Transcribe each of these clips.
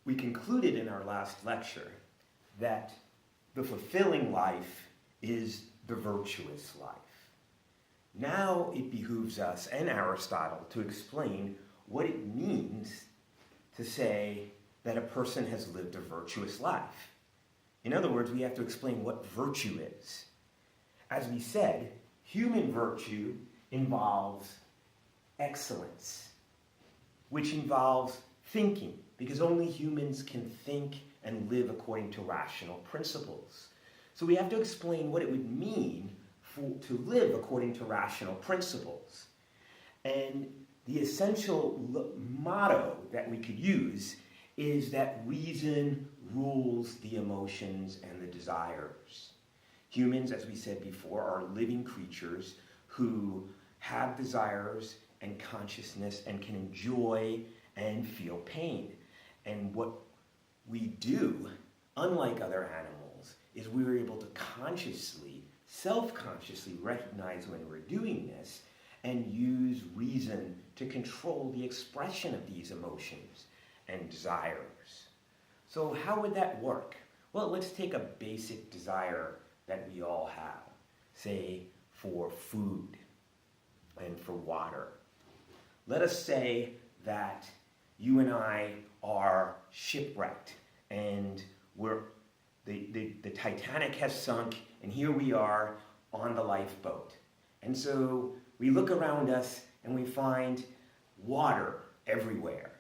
We concluded in our last lecture that the fulfilling life is the virtuous life. Now it behooves us and Aristotle to explain what it means to say that a person has lived a virtuous life. In other words, we have to explain what virtue is. As we said, human virtue involves excellence, which involves thinking, because only humans can think and live according to rational principles. So we have to explain what it would mean to live according to rational principles. And the essential motto that we could use is that reason rules the emotions and the desires. Humans, as we said before, are living creatures who have desires and consciousness and can enjoy and feel pain. And what we do, unlike other animals, is we are able to consciously, self-consciously recognize when we're doing this and use reason to control the expression of these emotions and desires. So how would that work? Well, let's take a basic desire that we all have, say for food and for water. Let us say that you and I are shipwrecked and the Titanic has sunk and here we are on the lifeboat. And so we look around us and we find water everywhere,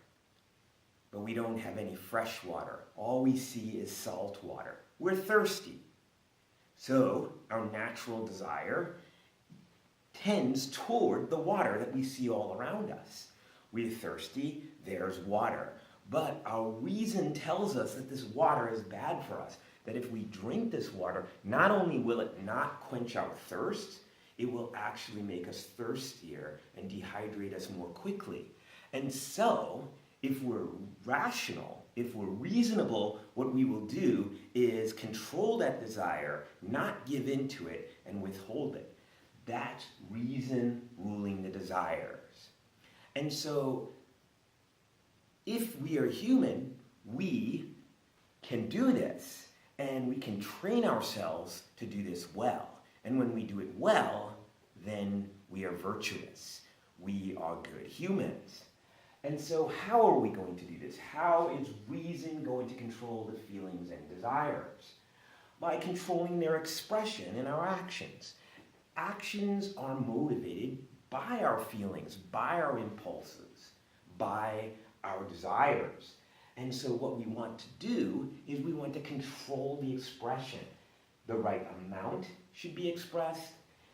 but we don't have any fresh water. All we see is salt water. We're thirsty. So our natural desire tends toward the water that we see all around us. We're thirsty, there's water. But our reason tells us that this water is bad for us, that if we drink this water, not only will it not quench our thirst, it will actually make us thirstier and dehydrate us more quickly. And so, if we're rational, if we're reasonable, what we will do is control that desire, not give in to it, and withhold it. That's reason ruling the desires. And so, if we are human, we can do this, and we can train ourselves to do this well. And when we do it well, then we are virtuous. We are good humans. And so how are we going to do this? How is reason going to control the feelings and desires? By controlling their expression in our actions. Actions are motivated by our feelings, by our impulses, by our desires. And so what we want to do is we want to control the expression. The right amount should be expressed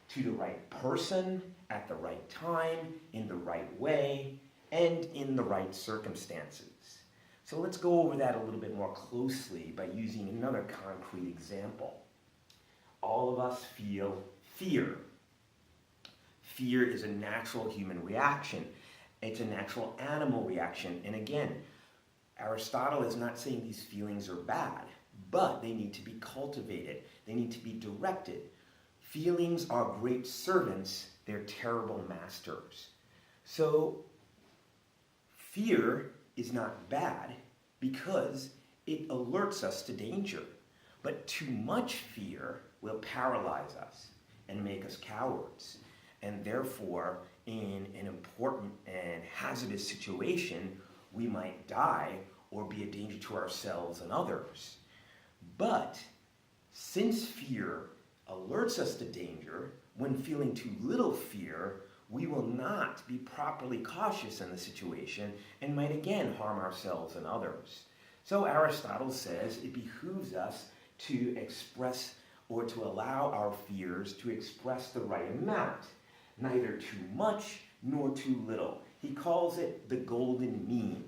to the right person at the right time, in the right way, and in the right circumstances. So let's go over that a little bit more closely by using another concrete example. All of us feel fear. Fear is a natural human reaction. It's a natural animal reaction. And again, Aristotle is not saying these feelings are bad, but they need to be cultivated. They need to be directed. Feelings are great servants. They're terrible masters. So fear is not bad because it alerts us to danger. But too much fear will paralyze us and make us cowards. And therefore, in an important and hazardous situation, we might die or be a danger to ourselves and others. But since fear alerts us to danger, when feeling too little fear, we will not be properly cautious in the situation and might again harm ourselves and others. So Aristotle says it behooves us to express or to allow our fears to express the right amount, neither too much nor too little. He calls it the golden mean.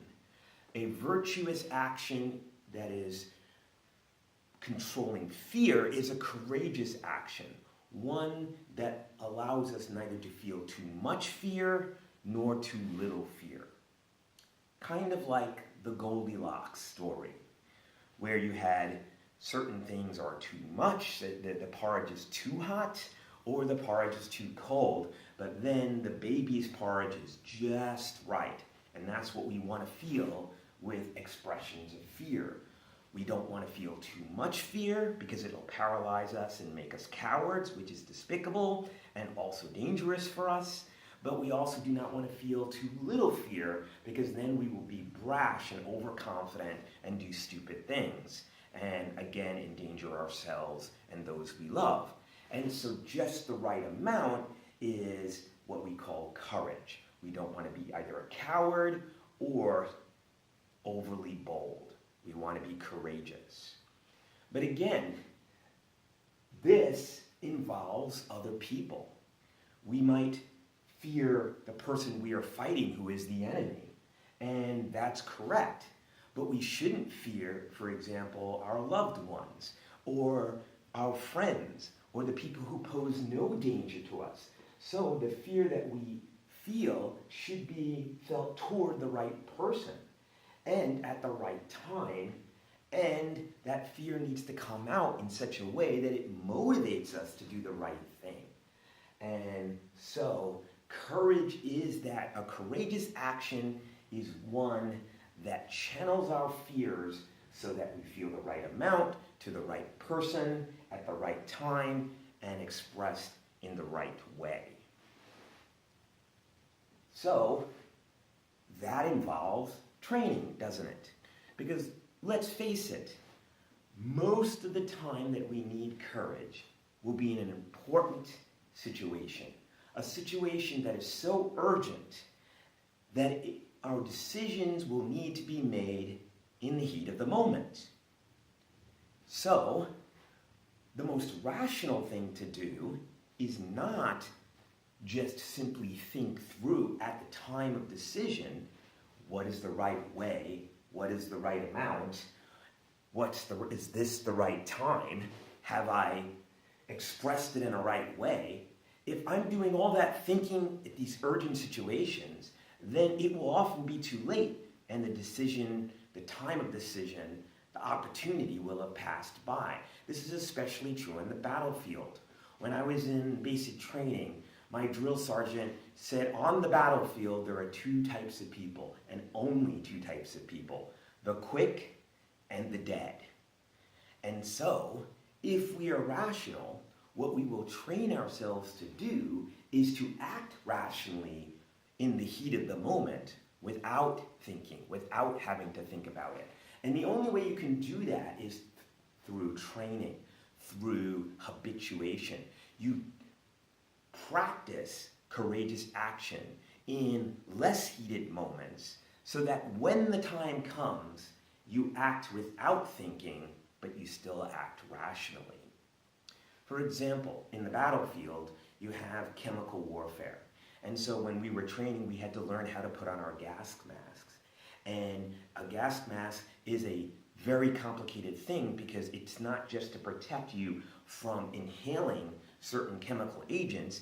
A virtuous action that is controlling fear is a courageous action, one that allows us neither to feel too much fear nor too little fear. Kind of like the Goldilocks story, where you had certain things are too much, the porridge is too hot, or the porridge is too cold, but then the baby's porridge is just right. And that's what we want to feel with expressions of fear. We don't want to feel too much fear because it'll paralyze us and make us cowards, which is despicable and also dangerous for us. But we also do not want to feel too little fear because then we will be brash and overconfident and do stupid things and again endanger ourselves and those we love. And so just the right amount is what we call courage. We don't want to be either a coward or overly bold. We want to be courageous. But again, this involves other people. We might fear the person we are fighting who is the enemy, and that's correct. But we shouldn't fear, for example, our loved ones or our friends or the people who pose no danger to us. So the fear that we feel should be felt toward the right person and at the right time, and that fear needs to come out in such a way that it motivates us to do the right thing. And so courage is that a courageous action is one that channels our fears so that we feel the right amount to the right person at the right time and expressed in the right way. So that involves training, doesn't it? Because let's face it, most of the time that we need courage will be in an important situation, a situation that is so urgent that our decisions will need to be made in the heat of the moment. So, the most rational thing to do is not just simply think through at the time of decision, what is the right way, what is the right amount, is this the right time, have I expressed it in a right way? If I'm doing all that thinking at these urgent situations, then it will often be too late, and the decision, the time of decision, the opportunity will have passed by. This is especially true in the battlefield. When I was in basic training, my drill sergeant said on the battlefield there are two types of people, and only two types of people, the quick and the dead. And so, if we are rational, what we will train ourselves to do is to act rationally in the heat of the moment without thinking, without having to think about it. And the only way you can do that is through training, through habituation. You practice courageous action in less heated moments so that when the time comes, you act without thinking, but you still act rationally. For example, in the battlefield, you have chemical warfare. And so when we were training, we had to learn how to put on our gas masks. And a gas mask is a very complicated thing because it's not just to protect you from inhaling certain chemical agents.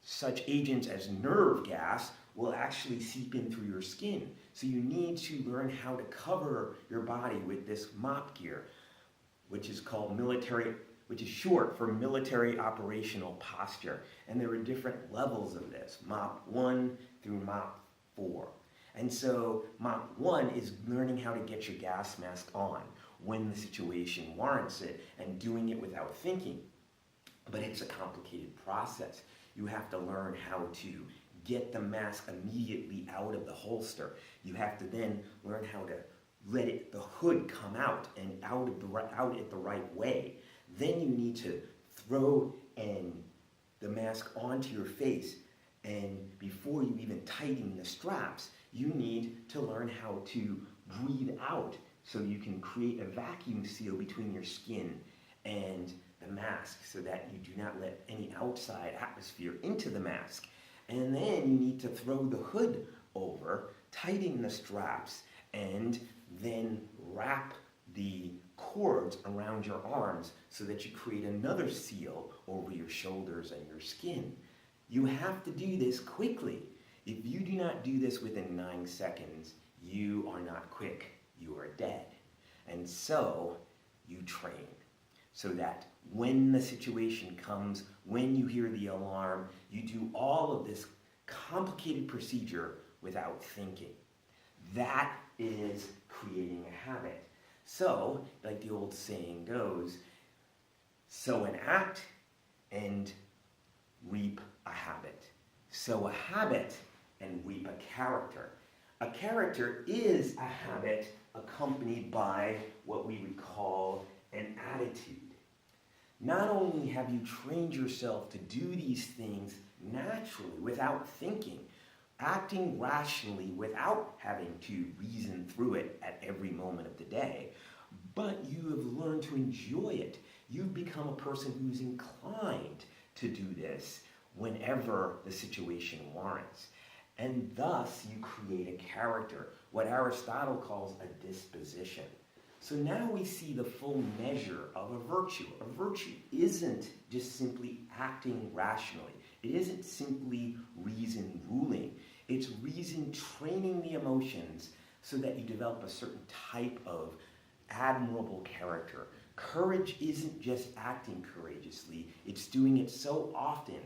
Such agents as nerve gas will actually seep in through your skin. So you need to learn how to cover your body with this MOP gear, which is short for military operational posture. And there are different levels of this, MOP 1 through MOP 4. And so MOP 1 is learning how to get your gas mask on when the situation warrants it and doing it without thinking. But it's a complicated process. You have to learn how to get the mask immediately out of the holster. You have to then learn how to let the hood come out and out at the right way. Then you need to throw the mask onto your face, and before you even tighten the straps, you need to learn how to breathe out so you can create a vacuum seal between your skin and the mask so that you do not let any outside atmosphere into the mask. And then you need to throw the hood over, tighten the straps, and then wrap the cords around your arms so that you create another seal over your shoulders and your skin. You have to do this quickly. If you do not do this within 9 seconds, you are not quick, you are dead. And so you train so that when the situation comes, when you hear the alarm, you do all of this complicated procedure without thinking. That is creating a habit. So, like the old saying goes, sow an act and reap a habit. Sow a habit and reap a character. A character is a habit accompanied by what we would call an attitude. Not only have you trained yourself to do these things naturally without thinking, acting rationally without having to reason through it at every moment of the day, but you have learned to enjoy it. You've become a person who's inclined to do this whenever the situation warrants. And thus you create a character, what Aristotle calls a disposition. So now we see the full measure of a virtue. A virtue isn't just simply acting rationally. It isn't simply reason ruling. It's reason training the emotions so that you develop a certain type of admirable character. Courage isn't just acting courageously. It's doing it so often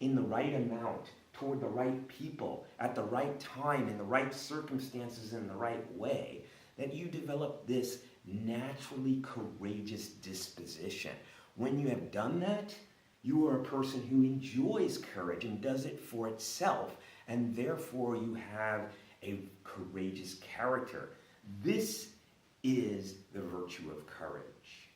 in the right amount, toward the right people, at the right time, in the right circumstances, in the right way, that you develop this naturally courageous disposition. When you have done that, you are a person who enjoys courage and does it for itself, and therefore you have a courageous character. This is the virtue of courage.